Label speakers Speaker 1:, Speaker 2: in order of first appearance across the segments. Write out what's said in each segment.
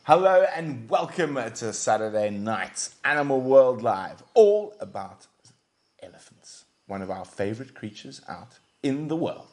Speaker 1: Hello and welcome to Saturday night's Animal World Live, all about elephants, one of our favorite creatures out in the world.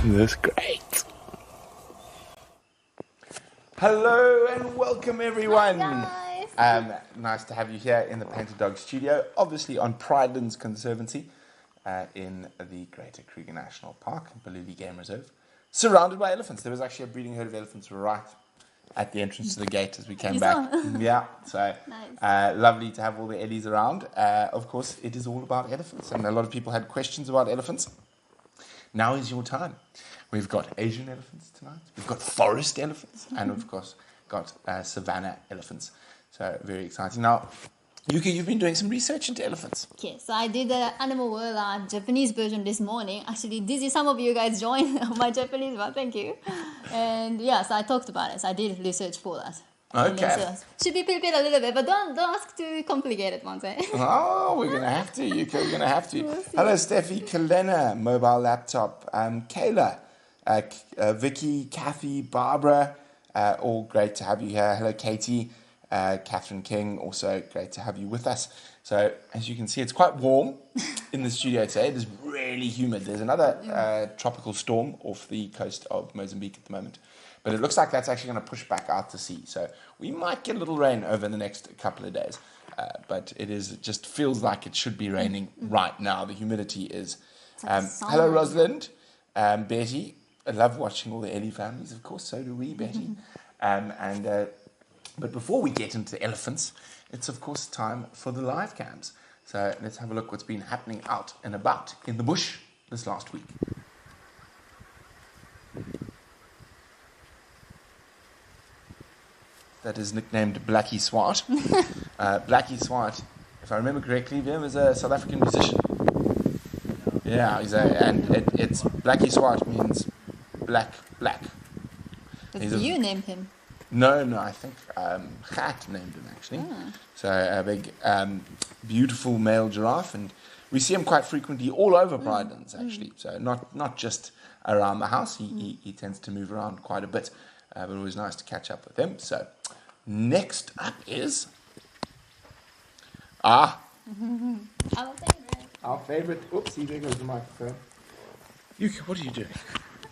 Speaker 1: This great. Hello and welcome everyone. Nice to have you here in the Painted Dog studio, obviously on Pridelands Conservancy in the Greater Kruger National Park, Baluli Game Reserve, surrounded by elephants. There was actually a breeding herd of elephants right at the entrance to the gate as we came back. Yeah, so nice. Lovely to have all the Eddies around. Of course, it is all about elephants, and a lot of people had questions about elephants. Now is your time. We've got Asian elephants tonight. We've got forest elephants. And, of course, got Savanna elephants. So, very exciting. Now, Yuki, you've been doing some research into elephants.
Speaker 2: Yes, so I did the Animal World Japanese version this morning. Actually, this is some of you guys joined my Japanese one. Thank you. And, yeah, so I talked about it. So I did research for that.
Speaker 1: Okay.
Speaker 2: So should be prepared a little bit, but don't ask too complicated ones, eh?
Speaker 1: Oh, we're going to have to, Yuki. We're going to have to. Hello, Steffi, Kalena, mobile laptop, Kayla, Vicky, Kathy, Barbara, all great to have you here. Hello, Katie, Catherine King, also great to have you with us. So, as you can see, it's quite warm in the studio today. It is really humid. There's another tropical storm off the coast of Mozambique at the moment. But it looks like that's actually going to push back out to sea. So we might get a little rain over the next couple of days. But it just feels like it should be raining right now. The humidity is... hello, Rosalind. Betty. I love watching all the Ellie families, of course. So do we, Betty. But before we get into elephants, it's, of course, time for the live cams. So let's have a look what's been happening out and about in the bush this last week. That is nicknamed Blackie Swart. Blackie Swart, if I remember correctly, Wium is a South African musician. Yeah, it's Blackie Swart means black.
Speaker 2: But you named him?
Speaker 1: No, I think Gat named him actually. Ah. So a big, beautiful male giraffe, and we see him quite frequently all over Pridelands actually. So not just around the house. He tends to move around quite a bit. But it was nice to catch up with him. So, next up is...
Speaker 2: Our favorite.
Speaker 1: Our favorite. Oopsie, there goes the microphone. Yuki, what are you doing?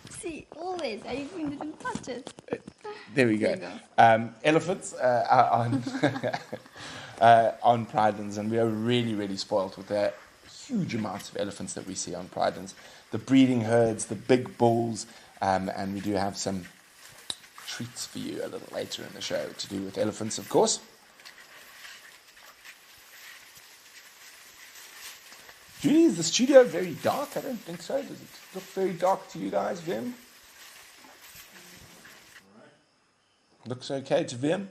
Speaker 2: See, always. Are you going to touch it?
Speaker 1: There we go. Elephants are on Pridelands, and we are really, really spoiled with the huge amounts of elephants that we see on Pridelands. The breeding herds, the big bulls, and we do have some treats for you a little later in the show to do with elephants, of course. Judy, is the studio very dark? I don't think so. Does it look very dark to you guys, Wium? Looks okay to Wium?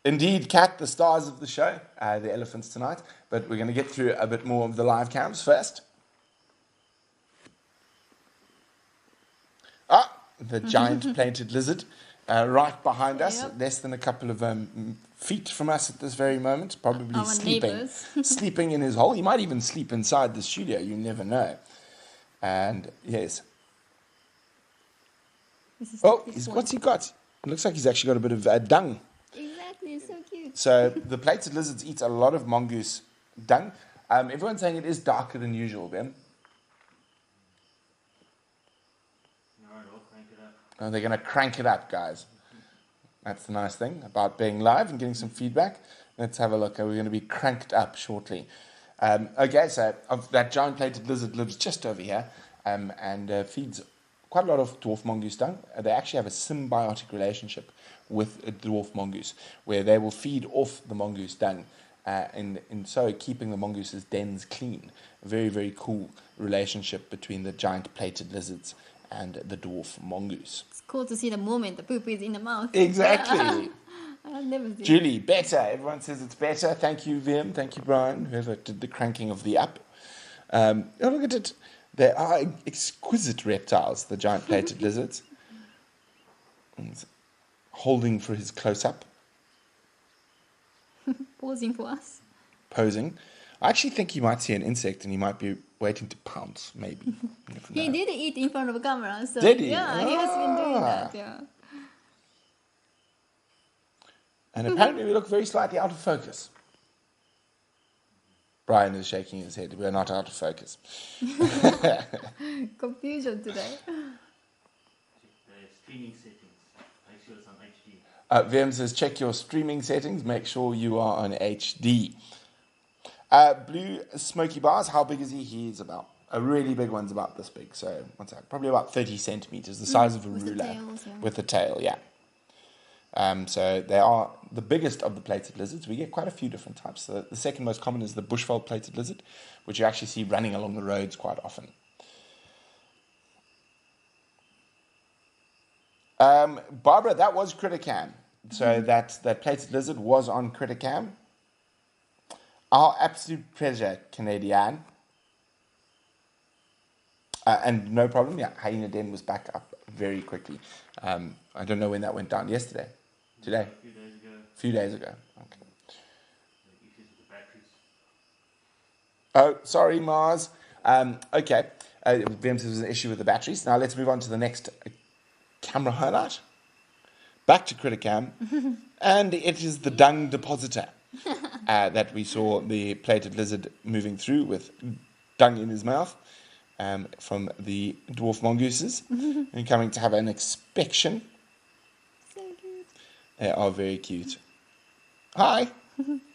Speaker 1: Indeed, Kat, the stars of the show, the elephants tonight. But we're going to get through a bit more of the live cams first. The giant painted lizard right behind us, less than a couple of feet from us at this very moment, probably sleeping in his hole. He might even sleep inside the studio, you never know. And yes. What's he got? It looks like he's actually got a bit of dung.
Speaker 2: Exactly, it's so cute.
Speaker 1: So the plated lizards eat a lot of mongoose dung. Everyone's saying it is darker than usual, Ben. Oh, they're going to crank it up, guys. That's the nice thing about being live and getting some feedback. Let's have a look. We're going to be cranked up shortly. Okay, so that giant plated lizard lives just over here and feeds quite a lot of dwarf mongoose dung. They actually have a symbiotic relationship with a dwarf mongoose, where they will feed off the mongoose dung in so keeping the mongoose's dens clean. A very, very cool relationship between the giant plated lizards and the dwarf mongoose.
Speaker 2: It's cool to see the moment the poop is in the mouth.
Speaker 1: Exactly.
Speaker 2: I've never seen
Speaker 1: Julie, better. Everyone says it's better. Thank you, Wium. Thank you, Brian, whoever did the cranking of the up. Oh, look at it. They are exquisite reptiles, the giant plated lizards. He's holding for his close-up.
Speaker 2: Pausing for us.
Speaker 1: Posing. I actually think he might see an insect and he might be waiting to pounce, maybe.
Speaker 2: He did eat in front of a camera. So
Speaker 1: did he?
Speaker 2: Yeah, he has been doing that, yeah.
Speaker 1: And apparently we look very slightly out of focus. Brian is shaking his head. We're not out of focus.
Speaker 2: Confusion today.
Speaker 3: The streaming settings. Make sure it's on HD.
Speaker 1: Wium says, check your streaming settings. Make sure you are on HD. Blue smoky bars. How big is he? He's about, a really big one's about this big. So, what's that? Probably about 30 centimeters. The size of a
Speaker 2: with
Speaker 1: ruler.
Speaker 2: The tails, yeah.
Speaker 1: With the tail, yeah. So they are the biggest of the plated lizards. We get quite a few different types. The second most common is the bushveld plated lizard, which you actually see running along the roads quite often. Barbara, that was Criticam. So that plated lizard was on Criticam. Our absolute pleasure, Canadian. And no problem, yeah, Hyena Den was back up very quickly. I don't know when that went down. Yesterday? Today?
Speaker 3: A few days ago.
Speaker 1: A few days ago. Okay.
Speaker 3: The issues with the batteries.
Speaker 1: Oh, sorry, Mars. Okay. Wium says there's an issue with the batteries. Now let's move on to the next camera highlight. Back to Criticam. And it is the dung depositor that we saw the plated lizard moving through with dung in his mouth. From the dwarf mongooses and coming to have an inspection.
Speaker 2: So cute.
Speaker 1: They are very cute. Hi.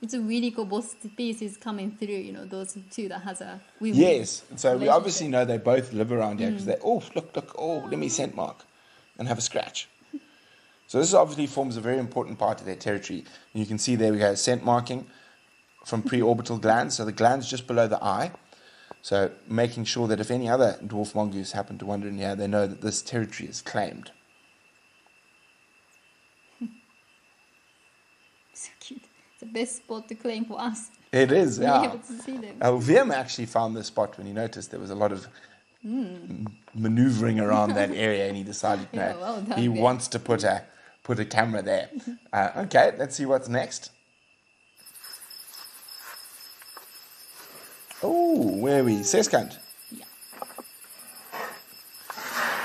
Speaker 2: It's a really cool both species coming through, you know, those two that has a win-win
Speaker 1: Yes. So we obviously
Speaker 2: relationship.
Speaker 1: know they both live around here because they, let me scent mark and have a scratch. So this obviously forms a very important part of their territory. And you can see there we go, scent marking from preorbital glands. So the glands just below the eye. So making sure that if any other dwarf mongoose happen to wander in here, they know that this territory is claimed.
Speaker 2: So cute. It's the best spot to claim for us.
Speaker 1: It is,
Speaker 2: Being
Speaker 1: yeah.
Speaker 2: able to see them.
Speaker 1: Wium actually found this spot when he noticed there was a lot of maneuvering around that area, and he decided, no,
Speaker 2: Yeah, well done
Speaker 1: he
Speaker 2: there.
Speaker 1: wants to put a camera there. Okay, let's see what's next. Oh, where are we? Seskant.
Speaker 2: Yeah.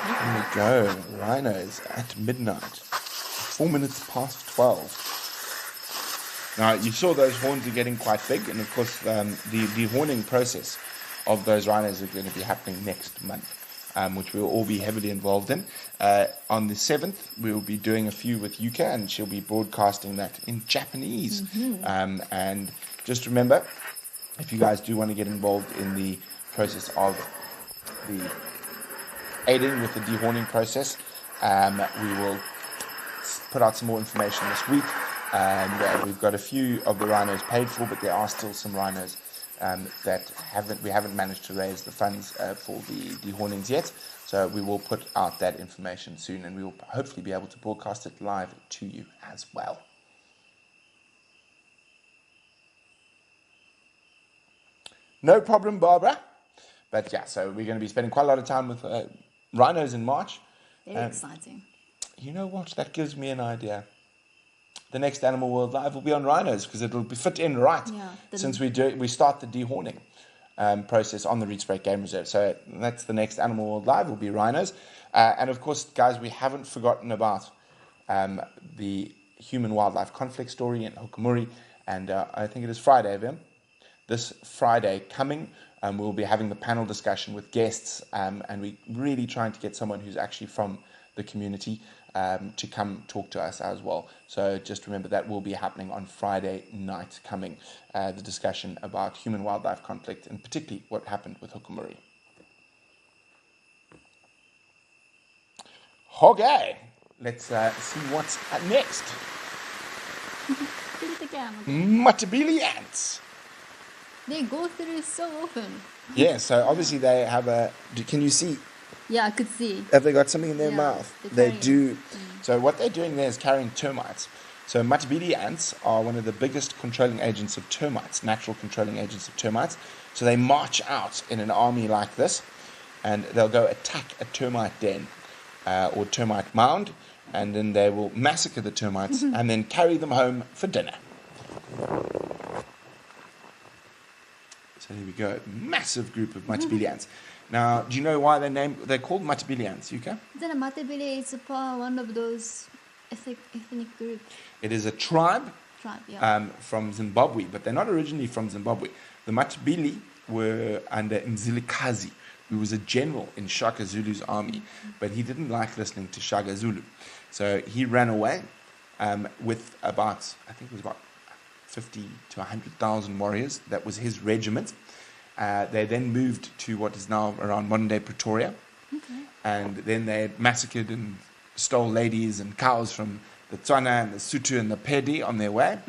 Speaker 1: Here we go. Rhinos at midnight. 4 minutes past 12. Now, you saw those horns are getting quite big, and of course, the dehorning process of those rhinos are going to be happening next month, which we'll all be heavily involved in. On the 7th, we will be doing a few with Yuka, and she'll be broadcasting that in Japanese. And just remember, if you guys do want to get involved in the process of the aiding with the dehorning process, we will put out some more information this week. And we've got a few of the rhinos paid for, but there are still some rhinos that we haven't managed to raise the funds for the dehornings yet. So we will put out that information soon, and we will hopefully be able to broadcast it live to you as well. No problem, Barbara. But yeah, so we're going to be spending quite a lot of time with rhinos in March.
Speaker 2: Very exciting.
Speaker 1: You know what? That gives me an idea. The next Animal World Live will be on rhinos because it'll be fit in right.
Speaker 2: Yeah,
Speaker 1: since we start the dehorning process on the Reedspreek Game Reserve. So that's the next Animal World Live will be rhinos. And of course, guys, we haven't forgotten about the human-wildlife conflict story in Hokumuri. And I think it is Friday, Wim. This Friday coming, we'll be having the panel discussion with guests, and we're really trying to get someone who's actually from the community to come talk to us as well. So just remember that will be happening on Friday night coming, the discussion about human-wildlife conflict, and particularly what happened with Hokumuri. Okay, let's see what's next.
Speaker 2: Did it
Speaker 1: Matabele ants.
Speaker 2: They go through so often.
Speaker 1: Yeah, so obviously they have a... Can you see?
Speaker 2: Yeah, I could see.
Speaker 1: Have they got something in their
Speaker 2: Yeah,
Speaker 1: mouth?
Speaker 2: they're
Speaker 1: They
Speaker 2: carrying.
Speaker 1: do. So what they're doing there is carrying termites. So Matabele ants are one of the biggest controlling agents of termites, natural controlling agents of termites. So they march out in an army like this, and they'll go attack a termite den or termite mound, and then they will massacre the termites and then carry them home for dinner. So here we go, massive group of Matabele ants. Now, do you know why they're called Matabele ants, Yuka?
Speaker 2: Then Matabele is one of those ethnic groups.
Speaker 1: It is a tribe
Speaker 2: Yeah.
Speaker 1: from Zimbabwe, but they're not originally from Zimbabwe. The Matabele were under Mzilikazi, who was a general in Shaka Zulu's army, but he didn't like listening to Shaka Zulu. So he ran away with about 50 to 100,000 warriors. That was his regiment. They then moved to what is now around modern-day Pretoria.
Speaker 2: Okay.
Speaker 1: And then they massacred and stole ladies and cows from the Tswana and the Sotho and the Pedi on their way,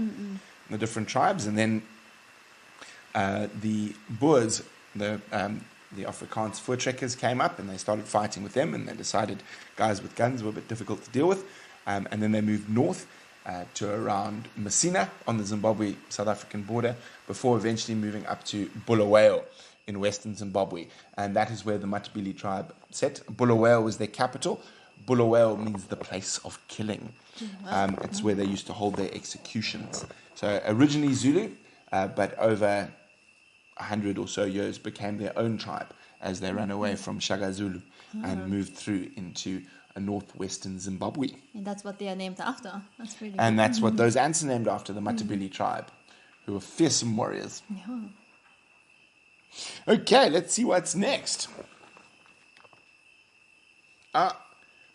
Speaker 1: the different tribes. And then the Boers, the Afrikaans voortrekkers came up and they started fighting with them, and they decided guys with guns were a bit difficult to deal with. And then they moved north to around Messina on the Zimbabwe-South African border before eventually moving up to Bulawayo in western Zimbabwe. And that is where the Matabele tribe sat. Bulawayo was their capital. Bulawayo means the place of killing. It's where they used to hold their executions. So originally Zulu, but over 100 or so years became their own tribe as they ran away from Shaka Zulu and moved through into a northwestern Zimbabwe.
Speaker 2: And that's what they are named after. That's really
Speaker 1: And
Speaker 2: cool.
Speaker 1: that's what those ants are named after, the Matabele tribe, who are fearsome warriors.
Speaker 2: Yeah.
Speaker 1: Okay, let's see what's next.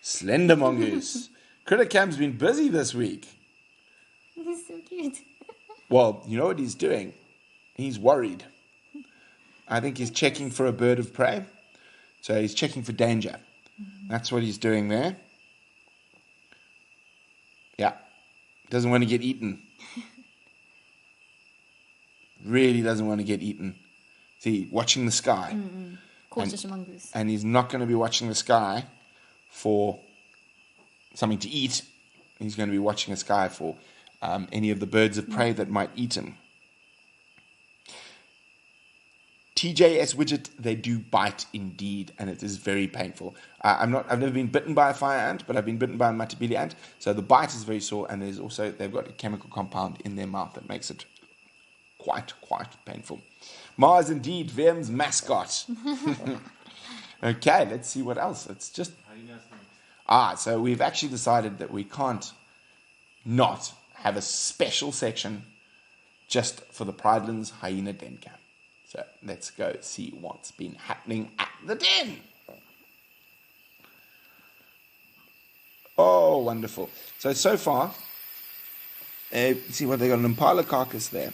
Speaker 1: Slender Mongoose. Critter Cam's been busy this week.
Speaker 2: He's so cute.
Speaker 1: Well, you know what he's doing? He's worried. I think he's checking for a bird of prey. So he's checking for danger. That's what he's doing there. Yeah. Doesn't want to get eaten. Really doesn't want to get eaten. See, watching the sky.
Speaker 2: Cautious mongoose.
Speaker 1: And he's not going to be watching the sky for something to eat. He's going to be watching the sky for any of the birds of prey that might eat him. TJS widget, they do bite indeed, and it is very painful. I've never been bitten by a fire ant, but I've been bitten by a Matabele ant. So the bite is very sore, and they've got a chemical compound in their mouth that makes it quite painful. Mars indeed, Wium's mascot. Okay, let's see what else. It's just so we've actually decided that we can't not have a special section just for the Pridelands Hyena Den Camp. So let's go see what's been happening at the den. Oh, wonderful. So far, see what they got, an impala carcass there.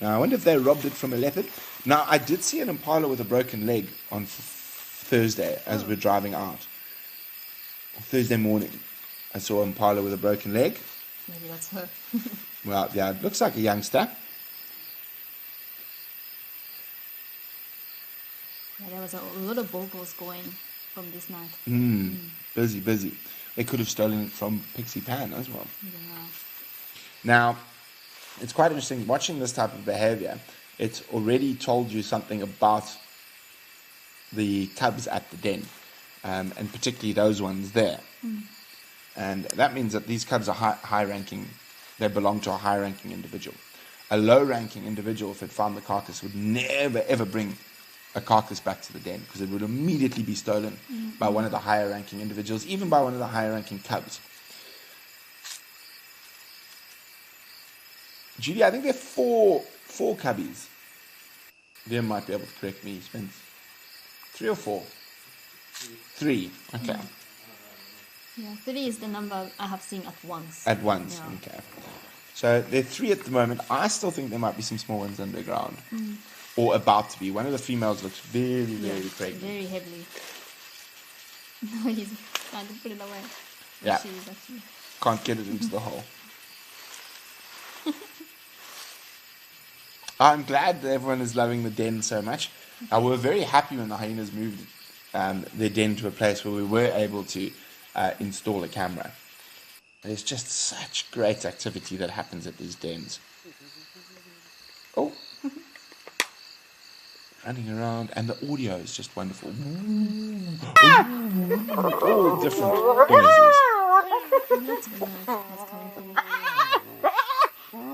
Speaker 1: Now, I wonder if they robbed it from a leopard. Now, I did see an impala with a broken leg on Thursday as we're driving out. Thursday morning, I saw an impala with a broken leg.
Speaker 2: Maybe that's her.
Speaker 1: Well, yeah, it looks like a youngster.
Speaker 2: Yeah, there was a lot of vocals going from this night.
Speaker 1: Busy. They could have stolen it from Pixie Pan as well.
Speaker 2: Yeah.
Speaker 1: Now, it's quite interesting watching this type of behavior. It's already told you something about the cubs at the den, and particularly those ones there. And that means that these cubs are high-ranking. They belong to a high-ranking individual. A low-ranking individual, if it found the carcass, would never, ever bring a carcass back to the den because it would immediately be stolen by one of the higher-ranking individuals, even by one of the higher-ranking cubs. Judy, I think there are four cubbies. Liam might be able to correct me. Spence. 3 or 4? 3. Okay.
Speaker 2: Yeah, 3 is the number I have seen at once.
Speaker 1: At once.
Speaker 2: Yeah.
Speaker 1: Okay. So there are 3 at the moment. I still think there might be some small ones underground. Or about to be. One of the females looks very pregnant.
Speaker 2: Very heavily. No, he's trying to put it away.
Speaker 1: Yeah.
Speaker 2: She is actually.
Speaker 1: Can't get it into the hole. I'm glad that everyone is loving the den so much. We were very happy when the hyenas moved their den to a place where we were able to install a camera. There's just such great activity that happens at these dens. Oh, running around, and the audio is just wonderful. All different noises.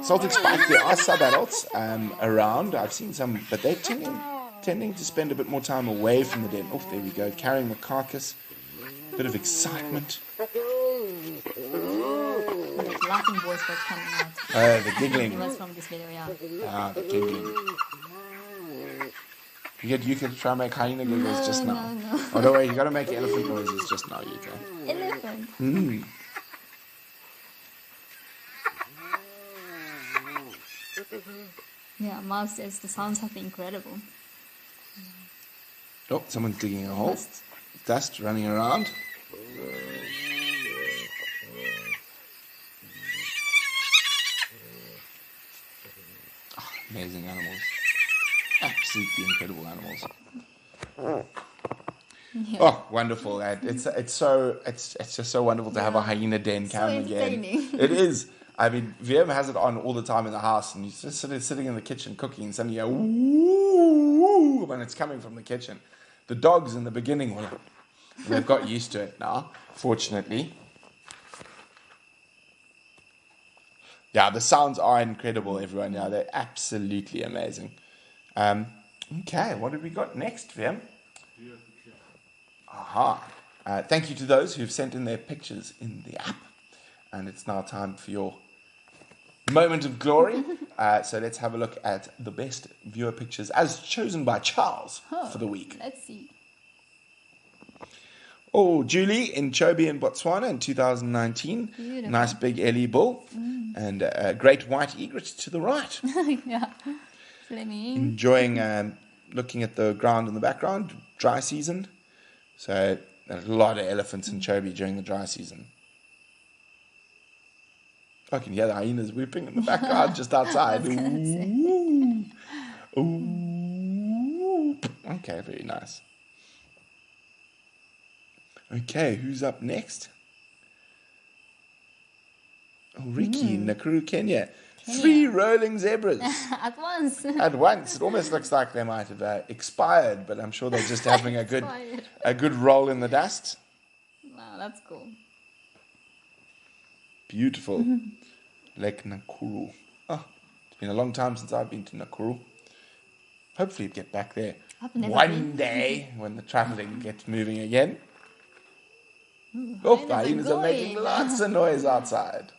Speaker 1: Salted Spike, there are sub-adults around. I've seen some, but they're tending to spend a bit more time away from the den. Oh, there we go, carrying the carcass. Bit of excitement.
Speaker 2: The laughing voice was coming out.
Speaker 1: Oh, the giggling.
Speaker 2: It was from this video, yeah.
Speaker 1: Ah, the giggling. You could try and make hyena giggles just now.
Speaker 2: No.
Speaker 1: Oh, no way, you got to make elephant noises just now, you can.
Speaker 2: Elephant.
Speaker 1: Mm.
Speaker 2: Yeah, Mark says the sounds have been incredible.
Speaker 1: Oh, someone's digging a hole. Dust running around. Oh, amazing animals. Absolutely incredible animals.
Speaker 2: Yeah.
Speaker 1: Oh, wonderful! It's just so wonderful to have a hyena den cam again. It is. I mean, Wium has it on all the time in the house, and he's just sitting in the kitchen cooking, and suddenly you go woo when it's coming from the kitchen. The dogs in the beginning, well, they've got used to it now, fortunately. Yeah, the sounds are incredible, everyone. Yeah, they're absolutely amazing. Okay, what have we got next, Wium? Aha. Thank you to those who've sent in their pictures in the app. And it's now time for your moment of glory. So let's have a look at the best viewer pictures as chosen by Charles for the week.
Speaker 2: Let's see.
Speaker 1: Oh, Julie in Chobe in Botswana in 2019.
Speaker 2: Beautiful.
Speaker 1: Nice big Ellie bull. And a great white egret to the right.
Speaker 2: Yeah. Fleming.
Speaker 1: Enjoying looking at the ground in the background. Dry season. So a lot of elephants in Chobe during the dry season. I can hear the hyenas whooping in the background just outside. Ooh. Ooh. Okay, very nice. Okay, who's up next? Oh, Ricky in Nakuru, Kenya. 3 rolling zebras.
Speaker 2: At once.
Speaker 1: At once. It almost looks like they might have expired, but I'm sure they're just having a good roll in the dust.
Speaker 2: Wow, that's cool.
Speaker 1: Beautiful. Lake Nakuru. Oh, it's been a long time since I've been to Nakuru. Hopefully we'll get back there one day when the travelling gets moving again. Oh, the hyenas are making lots of noise outside.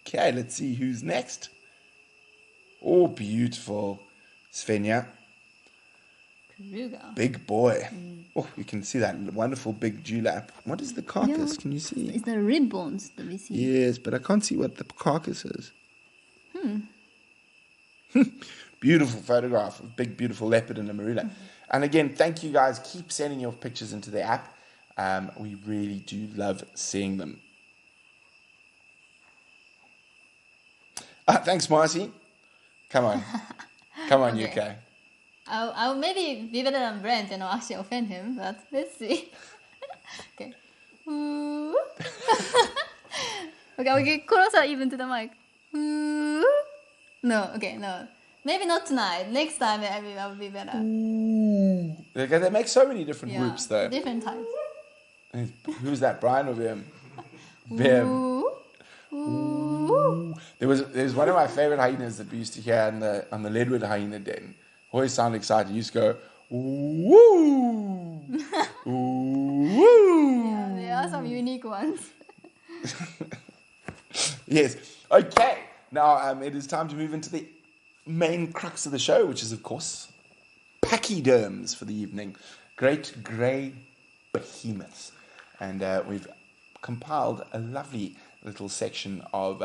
Speaker 1: Okay, let's see who's next. Oh, beautiful. Svenja.
Speaker 2: Kruger.
Speaker 1: Big boy. Oh, you can see that wonderful big dewlap. What is the carcass?
Speaker 2: Yeah.
Speaker 1: Can you see?
Speaker 2: It's the rib bones that we see.
Speaker 1: Yes, but I can't see what the carcass is. Beautiful photograph of big, beautiful leopard and a marula. And again, thank you guys. Keep sending your pictures into the app. We really do love seeing them. Thanks, Marcy. Come on. Come on,
Speaker 2: Okay.
Speaker 1: UK.
Speaker 2: I'll maybe be better than Brent and I'll actually offend him, but let's see. Okay. Ooh. Okay, get closer even to the mic. Ooh. No, okay, no. Maybe not tonight. Next time I'll be better.
Speaker 1: They make so many different whoops, though.
Speaker 2: Different types.
Speaker 1: Who's that, Brian or Wium? Wium.
Speaker 2: Ooh. Ooh.
Speaker 1: There's one of my favorite hyenas that we used to hear on the Leadwood hyena den. Always sound excited. You used to go, woo, woo.
Speaker 2: Yeah, there are some unique ones.
Speaker 1: Yes. Okay. Now it is time to move into the main crux of the show, which is, of course, pachyderms for the evening. Great grey behemoths. And we've compiled a lovely little section of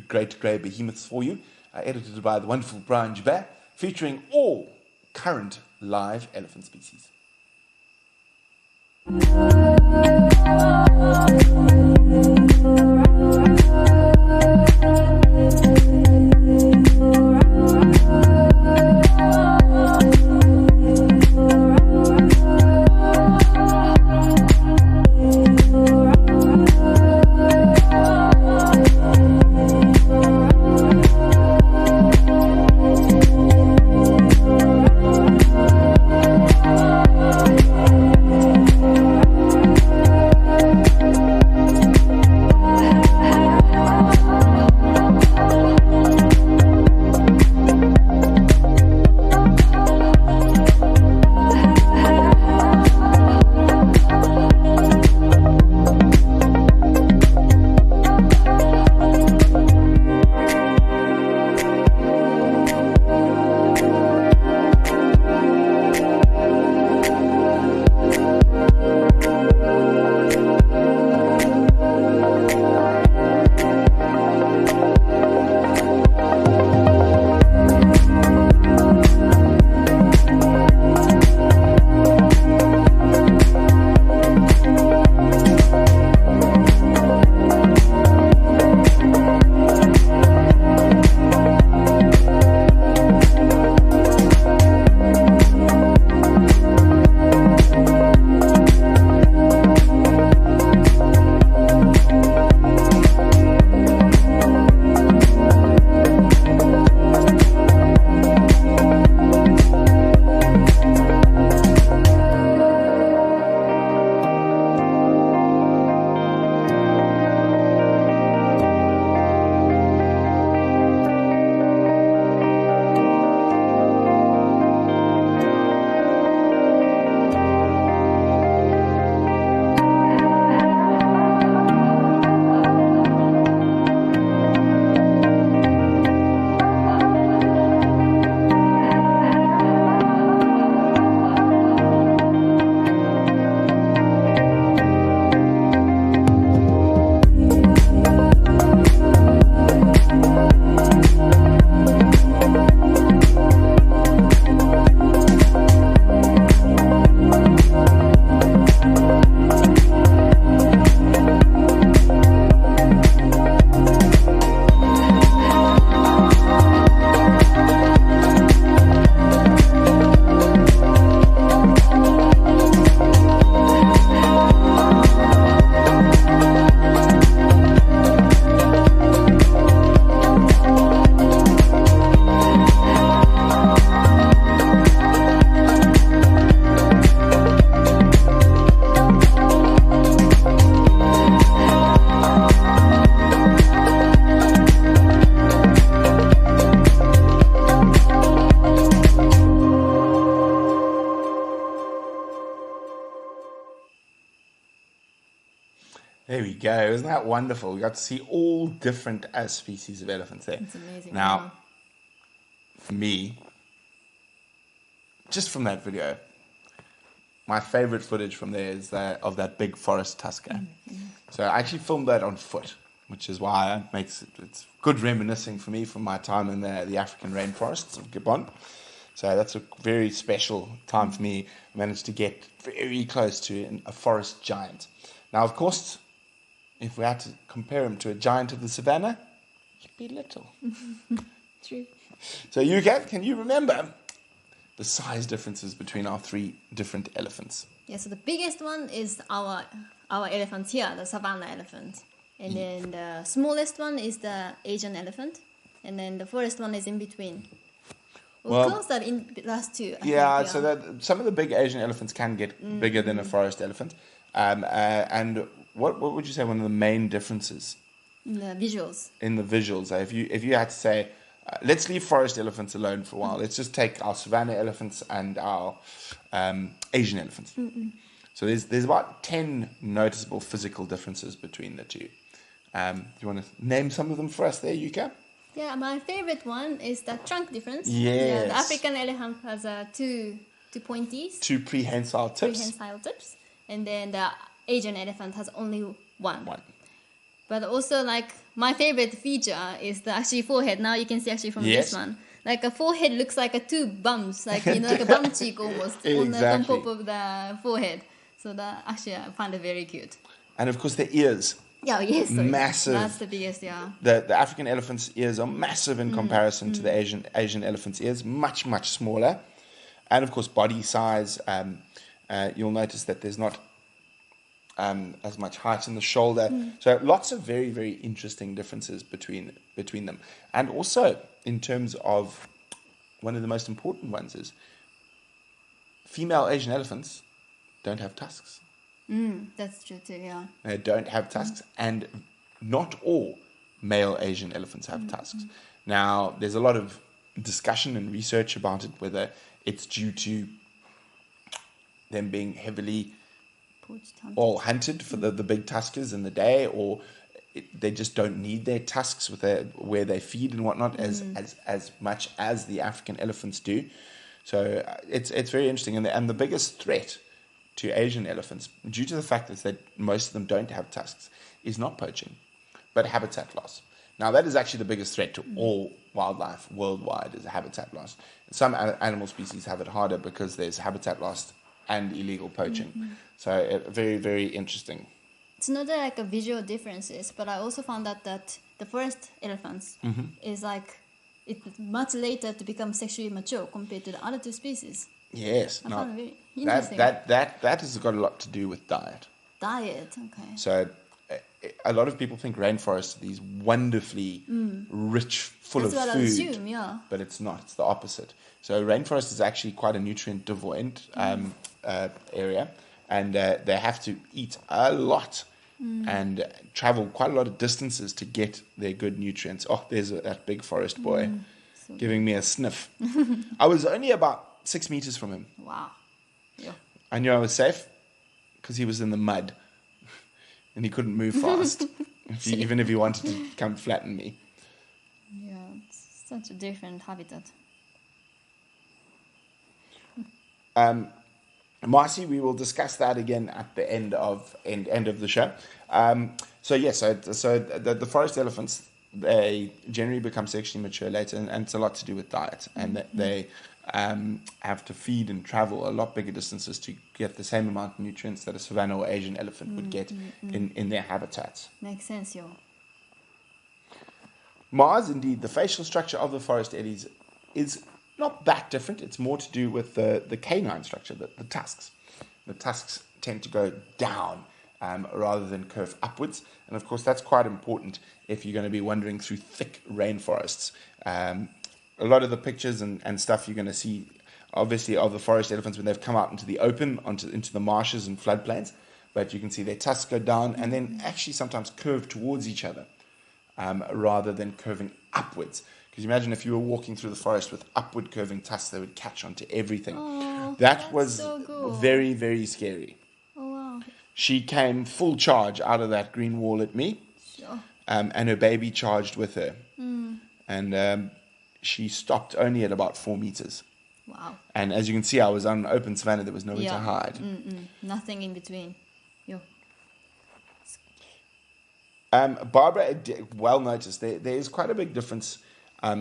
Speaker 1: great grey behemoths for you, edited by the wonderful Brian Joubert, featuring all current live elephant species. There we go. Isn't that wonderful? We got to see all different species of elephants there.
Speaker 2: It's amazing.
Speaker 1: Now, for me, just from that video, my favorite footage from there is of that big forest tusker. So I actually filmed that on foot, which is why it's good reminiscing for me from my time in the African rainforests of Gabon. So that's a very special time for me. I managed to get very close to a forest giant. Now, of course, if we had to compare him to a giant of the savannah, he'd be little.
Speaker 2: True.
Speaker 1: So, Yuka, can you remember the size differences between our three different elephants?
Speaker 2: Yeah, so the biggest one is our elephant here, the Savanna elephant. And then the smallest one is the Asian elephant. And then the forest one is in between. We'll close that in last two. I think.
Speaker 1: So that some of the big Asian elephants can get bigger than a forest elephant. And what would you say one of the main differences?
Speaker 2: In the visuals.
Speaker 1: In the visuals. If you had to say, let's leave forest elephants alone for a while. Let's just take our savanna elephants and our Asian elephants. So there's about 10 noticeable physical differences between the two. Do you want to name some of them for us there, Yuka?
Speaker 2: Yeah, my favorite one is the trunk difference.
Speaker 1: Yes.
Speaker 2: Yeah, the African elephant has two pointies.
Speaker 1: Two prehensile tips.
Speaker 2: Prehensile tips. And then the Asian elephant has only one. But also, like, my favorite feature is the actually forehead. Now you can see actually from this one. Like a forehead looks like two bumps, like, like a bum cheek almost on top of the forehead. So that actually I find it very cute.
Speaker 1: And of course the ears.
Speaker 2: Yeah, yes. Sorry.
Speaker 1: Massive.
Speaker 2: That's the biggest, yeah.
Speaker 1: The African elephant's ears are massive in comparison to the Asian elephant's ears, much, much smaller. And of course, body size, you'll notice that there's not as much height in the shoulder. So lots of very, very interesting differences between them. And also, in terms of one of the most important ones is female Asian elephants don't have tusks.
Speaker 2: That's true too, yeah.
Speaker 1: They don't have tusks, and not all male Asian elephants have tusks. Now, there's a lot of discussion and research about it, whether it's due to them being heavily all hunted for the big tuskers in the day, or they just don't need their tusks where they feed and whatnot as much as the African elephants do. So it's very interesting, and the biggest threat to Asian elephants, due to the fact that most of them don't have tusks, is not poaching, but habitat loss. Now, that is actually the biggest threat to all wildlife worldwide, is habitat loss. Some animal species have it harder because there's habitat loss and illegal poaching. So very, very interesting.
Speaker 2: It's not like a visual differences, but I also found that the forest elephants is like it's much later to become sexually mature compared to the other two species.
Speaker 1: Yes,
Speaker 2: I found it very interesting.
Speaker 1: that has got a lot to do with diet.
Speaker 2: Diet, okay.
Speaker 1: So a lot of people think rainforests are these wonderfully rich, full
Speaker 2: That's
Speaker 1: of
Speaker 2: what
Speaker 1: food.
Speaker 2: I assume, yeah.
Speaker 1: But it's not. It's the opposite. So rainforest is actually quite a nutrient devoid area, and they have to eat a lot and travel quite a lot of distances to get their good nutrients. Oh, there's that big forest boy giving me a sniff. I was only about 6 meters from him.
Speaker 2: Wow. Yeah.
Speaker 1: I knew I was safe because he was in the mud and he couldn't move fast, even if he wanted to come flatten me.
Speaker 2: Yeah, it's such a different habitat.
Speaker 1: Marcy, we will discuss that again at the end of the show. So the forest elephants, they generally become sexually mature later, and it's a lot to do with diet, and they have to feed and travel a lot bigger distances to get the same amount of nutrients that a savanna or Asian elephant would get in their habitats.
Speaker 2: Makes sense, yo.
Speaker 1: Mars, indeed, the facial structure of the forest eddies is not that different. It's more to do with the canine structure, the tusks. The tusks tend to go down rather than curve upwards. And of course, that's quite important if you're going to be wandering through thick rainforests. A lot of the pictures and stuff you're going to see, obviously, of the forest elephants when they've come out into the open, into the marshes and floodplains. But you can see their tusks go down and then actually sometimes curve towards each other rather than curving upwards. Because imagine if you were walking through the forest with upward curving tusks, they would catch onto everything.
Speaker 2: Oh,
Speaker 1: that was
Speaker 2: so cool.
Speaker 1: very, very scary.
Speaker 2: Oh, wow.
Speaker 1: she came full charge out of that green wall at me.
Speaker 2: Sure.
Speaker 1: And her baby charged with her. And she stopped only at about 4 meters.
Speaker 2: Wow.
Speaker 1: And as you can see, I was on open savanna. There was nowhere to hide.
Speaker 2: Nothing in between. Yo.
Speaker 1: Barbara, well noticed, there is quite a big difference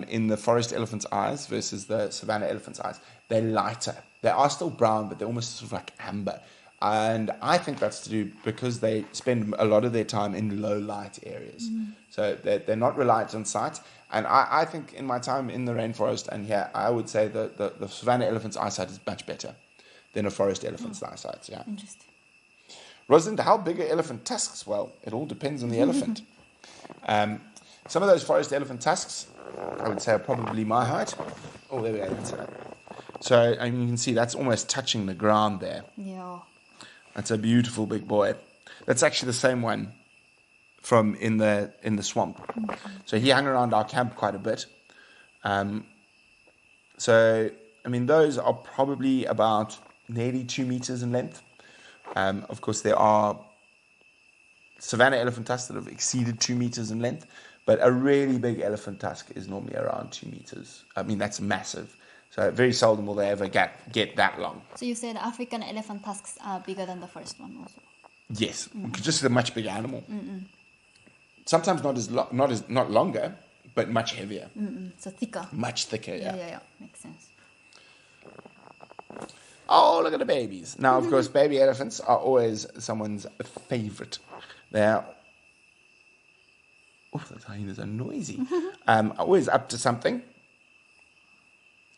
Speaker 1: in the forest elephant's eyes versus the savanna elephant's eyes. They're lighter. They are still brown, but they're almost sort of like amber. And I think that's to do because they spend a lot of their time in low light areas. So they're not reliant on sight. And I think in my time in the rainforest and here, I would say that the savanna elephant's eyesight is much better than a forest elephant's eyesight. Yeah.
Speaker 2: Interesting.
Speaker 1: Rosalind, how big are elephant tusks? Well, it all depends on the elephant. Some of those forest elephant tusks, I would say, are probably my height. Oh, there we go. So I mean, you can see that's almost touching the ground there.
Speaker 2: Yeah.
Speaker 1: That's a beautiful big boy. That's actually the same one from in the swamp. So he hung around our camp quite a bit. So I mean, those are probably about nearly 2 meters in length. Of course, there are savanna elephant tusks that have exceeded 2 meters in length, but a really big elephant tusk is normally around 2 meters. I mean, that's massive. So very seldom will they ever get that long.
Speaker 2: So you said African elephant tusks are bigger than the first one also?
Speaker 1: Yes, just a much bigger animal. Sometimes not longer, but much heavier.
Speaker 2: So thicker.
Speaker 1: Much thicker, yeah.
Speaker 2: Yeah. Makes sense.
Speaker 1: Oh, look at the babies. Now, of course, baby elephants are always someone's favorite. They're... Oh, those hyenas are noisy. Always up to something.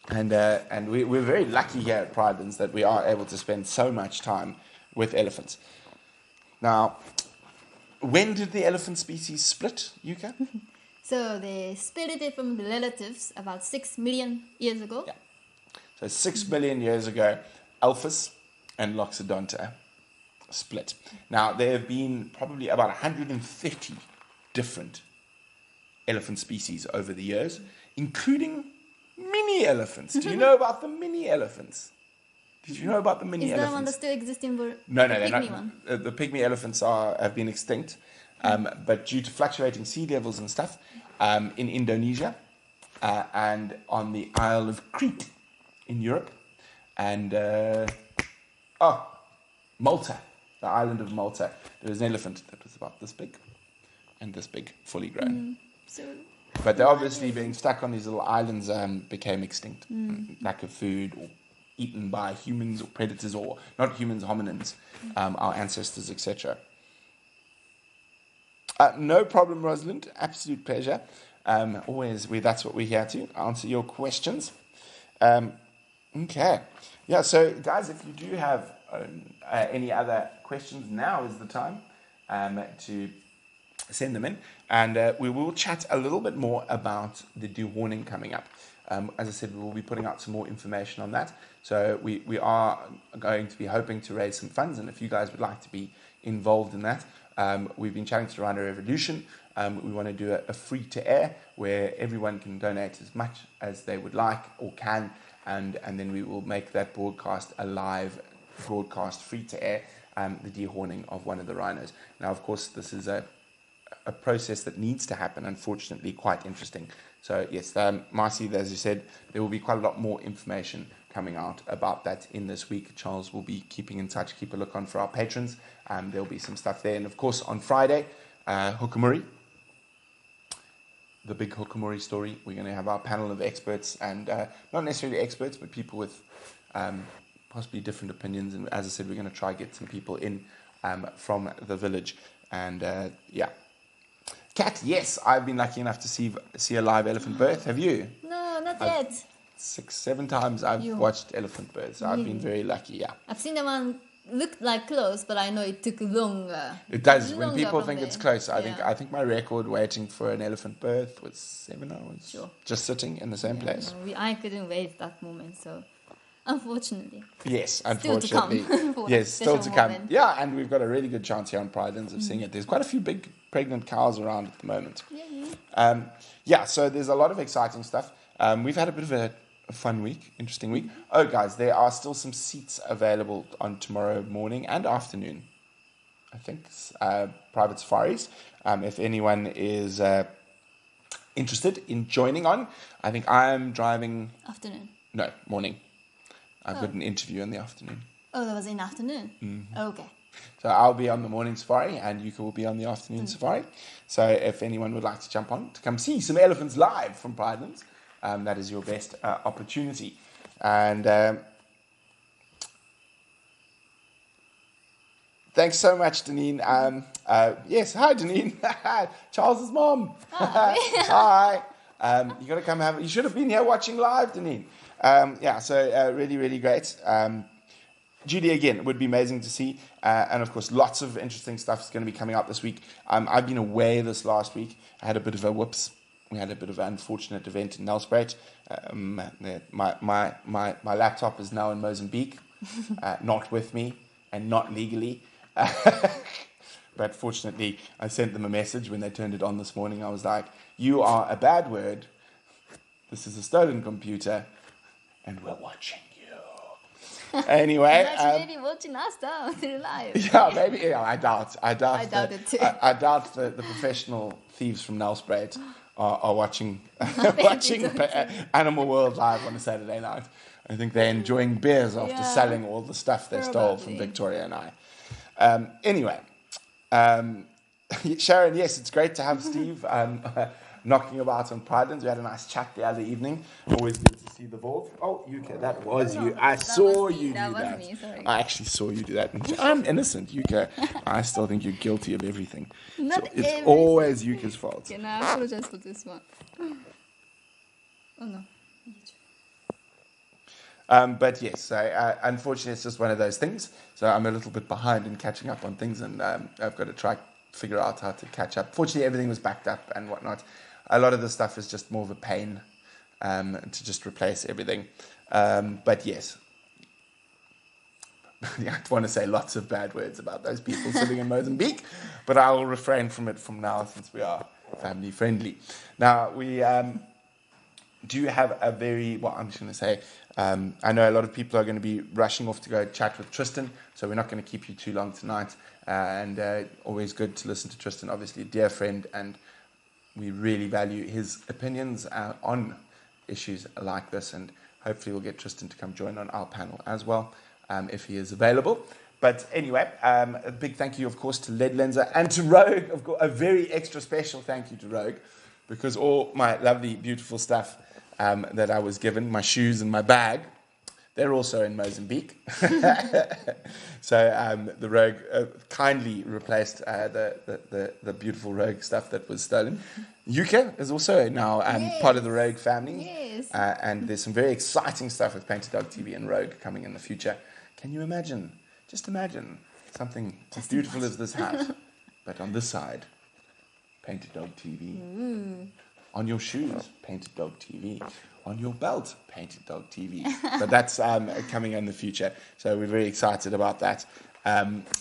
Speaker 1: And we're very lucky here at Pridelands that we are able to spend so much time with elephants. Now, when did the elephant species split, Yuka?
Speaker 2: So they split it from the relatives about 6 million years ago.
Speaker 1: Yeah. So 6 million years ago, Alphas and Loxodonta split. Now, there have been probably about 130 different elephant species over the years, including mini elephants. Do you know about the mini elephants? Did you know about the mini elephants?
Speaker 2: Is that one that still exists in
Speaker 1: No,
Speaker 2: the
Speaker 1: they're
Speaker 2: pygmy
Speaker 1: not.
Speaker 2: one?
Speaker 1: The pygmy elephants have been extinct, but due to fluctuating sea levels and stuff, in Indonesia and on the Isle of Crete in Europe, and Malta, the island of Malta, there was an elephant that was about this big and this big, fully grown. But they're obviously being stuck on these little islands became extinct. Lack of food or eaten by humans or predators or not humans, hominins, our ancestors, etc. No problem, Rosalind. Absolute pleasure. Always, that's what we're here to answer your questions. Okay. Yeah, so guys, if you do have any other questions, now is the time to send them in. And we will chat a little bit more about the dehorning coming up. As I said, we will be putting out some more information on that. So we are going to be hoping to raise some funds. And if you guys would like to be involved in that, we've been chatting to Rhino Revolution. We want to do a free-to-air where everyone can donate as much as they would like or can. And then we will make that broadcast a live broadcast, free-to-air, the dehorning of one of the rhinos. Now, of course, this is a process that needs to happen, unfortunately, quite interesting. So, yes, Marcy, as you said, there will be quite a lot more information coming out about that in this week. Charles will be keeping in touch. Keep a look on for our patrons. There'll be some stuff there. And, of course, on Friday, Hukumuri, the big Hukumuri story. We're going to have our panel of experts, and not necessarily experts, but people with possibly different opinions. And as I said, we're going to try to get some people in from the village. And, yeah. Kat, yes, I've been lucky enough to see a live elephant birth. Have you?
Speaker 2: No, not yet.
Speaker 1: 6, 7 times I've watched elephant births. So I've been very lucky, yeah.
Speaker 2: I've seen the one looked like close, but I know it took longer.
Speaker 1: It does. When people think it's close, I think my record waiting for an elephant birth was 7 hours.
Speaker 2: Sure.
Speaker 1: Just sitting in the same place.
Speaker 2: No, I couldn't wait that moment, so unfortunately.
Speaker 1: Yes,
Speaker 2: unfortunately.
Speaker 1: Still to come. Yes, still to come.
Speaker 2: Moment.
Speaker 1: Yeah, and we've got a really good chance here on Pridelands of seeing it. There's quite a few big pregnant cows around at the moment. Yeah, so there's a lot of exciting stuff. We've had a bit of a fun week, interesting week. Oh, guys, there are still some seats available on tomorrow morning and afternoon. I think, private safaris. If anyone is interested in joining on, I think I'm driving...
Speaker 2: Afternoon.
Speaker 1: No, morning. I've got an interview in the afternoon.
Speaker 2: Oh, that was in the afternoon?
Speaker 1: Mm-hmm.
Speaker 2: Okay.
Speaker 1: So I'll be on the morning safari and Yuka will be on the afternoon safari. So if anyone would like to jump on to come see some elephants live from Pridelands, that is your best opportunity. And thanks so much, Deneen. Yes, hi, Deneen. Charles's mom. Hi. You got to come have. You should have been here watching live, Deneen. So really, really great. Judy, again, would be amazing to see. And, of course, lots of interesting stuff is going to be coming up this week. I've been away this last week. I had a bit of a whoops. We had a bit of an unfortunate event in Nelspruit. My laptop is now in Mozambique, not with me and not legally. But fortunately, I sent them a message when they turned it on this morning. I was like, you are a bad word. This is a stolen computer. And we're watching you. Anyway,
Speaker 2: maybe watching us down through live.
Speaker 1: Yeah, maybe. Yeah, I doubt
Speaker 2: it too.
Speaker 1: I doubt the professional thieves from Nelspruit are watching Animal World live on a Saturday night. I think they're enjoying beers after selling all the stuff they stole from Victoria and I. Anyway, Sharon, yes, it's great to have Steve knocking about on Pridelands. We had a nice chat the other evening. Always good to see the vault. Oh, Yuka, that was you. I saw you do that.
Speaker 2: That was me, sorry.
Speaker 1: I actually saw you do that. I'm innocent, Yuka. I still think you're guilty of everything. It's always Yuka's fault.
Speaker 2: Okay, now I apologize for this one. Oh, no.
Speaker 1: But yes, so unfortunately, it's just one of those things. So I'm a little bit behind in catching up on things, and I've got to try figure out how to catch up. Fortunately, everything was backed up and whatnot. A lot of the stuff is just more of a pain to just replace everything. But yes, I don't want to say lots of bad words about those people sitting in Mozambique, but I will refrain from it from now since we are family friendly. Now, we do have a very, well, I'm just going to say, I know a lot of people are going to be rushing off to go chat with Tristan, so we're not going to keep you too long tonight. And always good to listen to Tristan, obviously a dear friend, and we really value his opinions on issues like this, and hopefully we'll get Tristan to come join on our panel as well, if he is available. But anyway, a big thank you, of course, to Lead Lenser and to Rogue. Of course, a very extra special thank you to Rogue, because all my lovely, beautiful stuff that I was given, my shoes and my bag, they're also in Mozambique. So the Rogue kindly replaced the beautiful Rogue stuff that was stolen. Yuka is also now part of the Rogue family.
Speaker 2: Yes.
Speaker 1: And there's some very exciting stuff with Painted Dog TV and Rogue coming in the future. Can you imagine? Just imagine something as beautiful as this house, but on this side, Painted Dog TV.
Speaker 2: Ooh.
Speaker 1: On your shoes, Painted Dog TV. On your belt, Painted Dog TV. But that's coming in the future. So we're very excited about that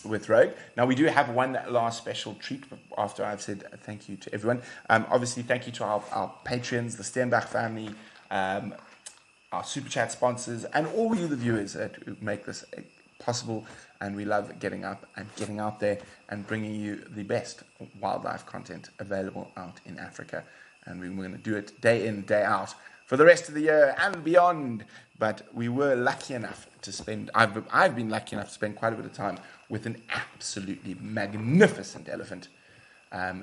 Speaker 1: with Rogue. Now, we do have one last special treat after I've said thank you to everyone. Obviously, thank you to our patrons, the Steenbach family, our Super Chat sponsors, and all you, the viewers, that make this possible. And we love getting up and getting out there and bringing you the best wildlife content available out in Africa. And we're going to do it day in, day out for the rest of the year and beyond. But we were lucky enough to spend, I've been lucky enough to spend quite a bit of time with an absolutely magnificent elephant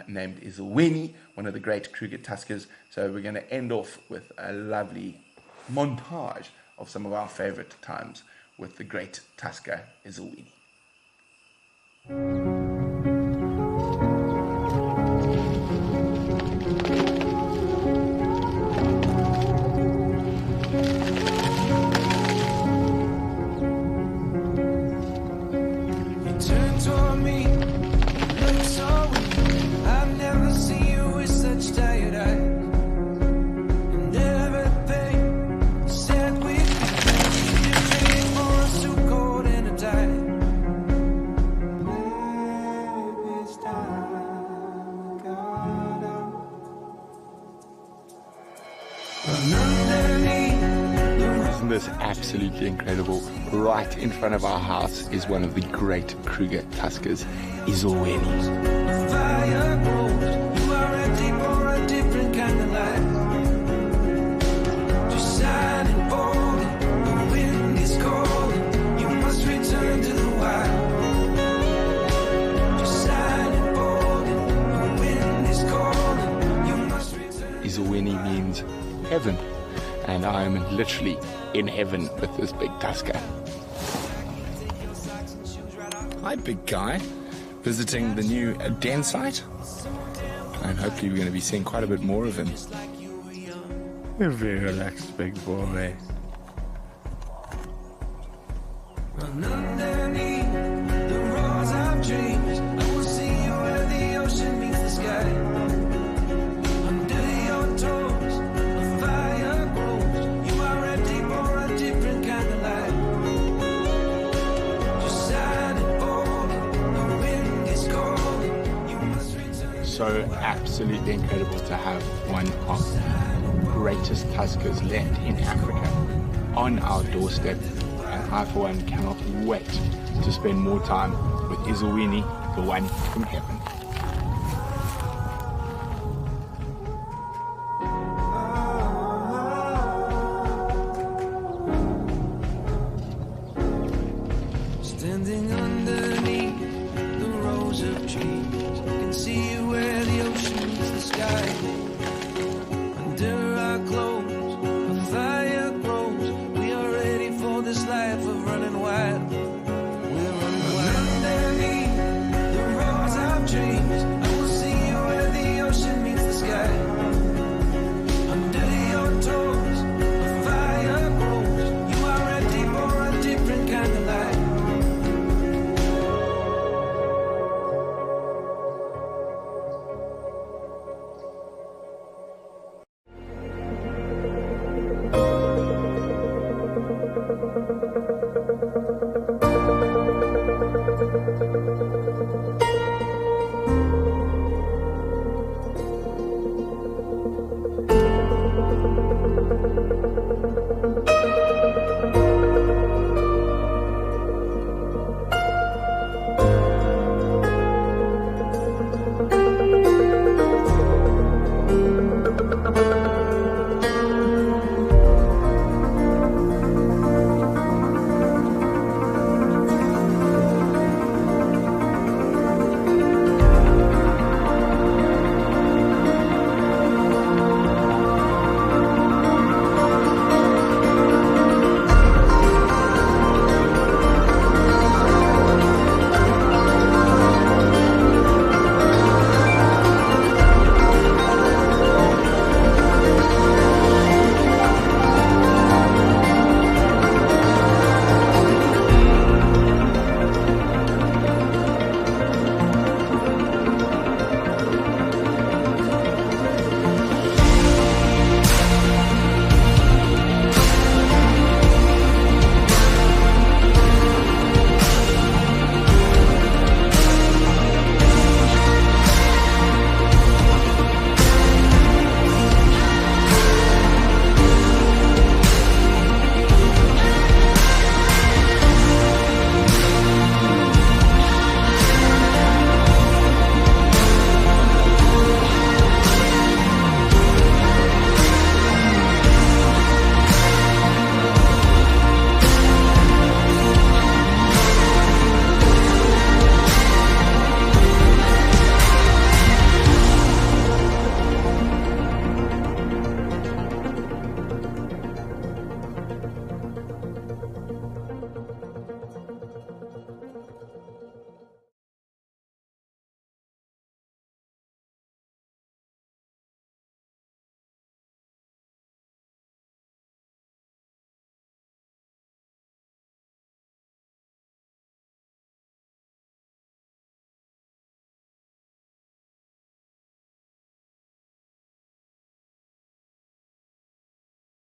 Speaker 1: named Iseni, one of the great Kruger Tuskers. So we're going to end off with a lovely montage of some of our favorite times with the great Tusker Iseni. this absolutely incredible? Right in front of our house is one of the great Kruger tuskers, Iseni.
Speaker 4: Fire grows, you are a deep or a different kind of light. Just shining bold, the wind is cold, you must return to the wild. Just shining bold, the wind is cold, you must return.
Speaker 1: Iseni means heaven, and I am literally in heaven with this big tusker. Hi, big guy. Visiting the new den site, and hopefully we're going to be seeing quite a bit more of him. You're a very relaxed big boy.
Speaker 4: Run underneath the roars of dreams. I will see you where the ocean meets the sky. Under your toes, a fire grows. You are a deep or a different kind of light. Just shining bold, the wind is cold. You must return.
Speaker 1: So absolutely incredible to have one of the greatest tuskers left in Africa on our doorstep, and I for one cannot wait to spend more time with Iseni, the one from heaven.
Speaker 4: Standing underneath the rows of trees, I can see you where the ocean meets the sky. Under our clothes, a fire grows. We are ready for this life of running wild. We're running wild. Underneath the rows of trees, I will see you where the ocean meets the sky. Under your toes, a fire grows. You are ready for a different kind of life.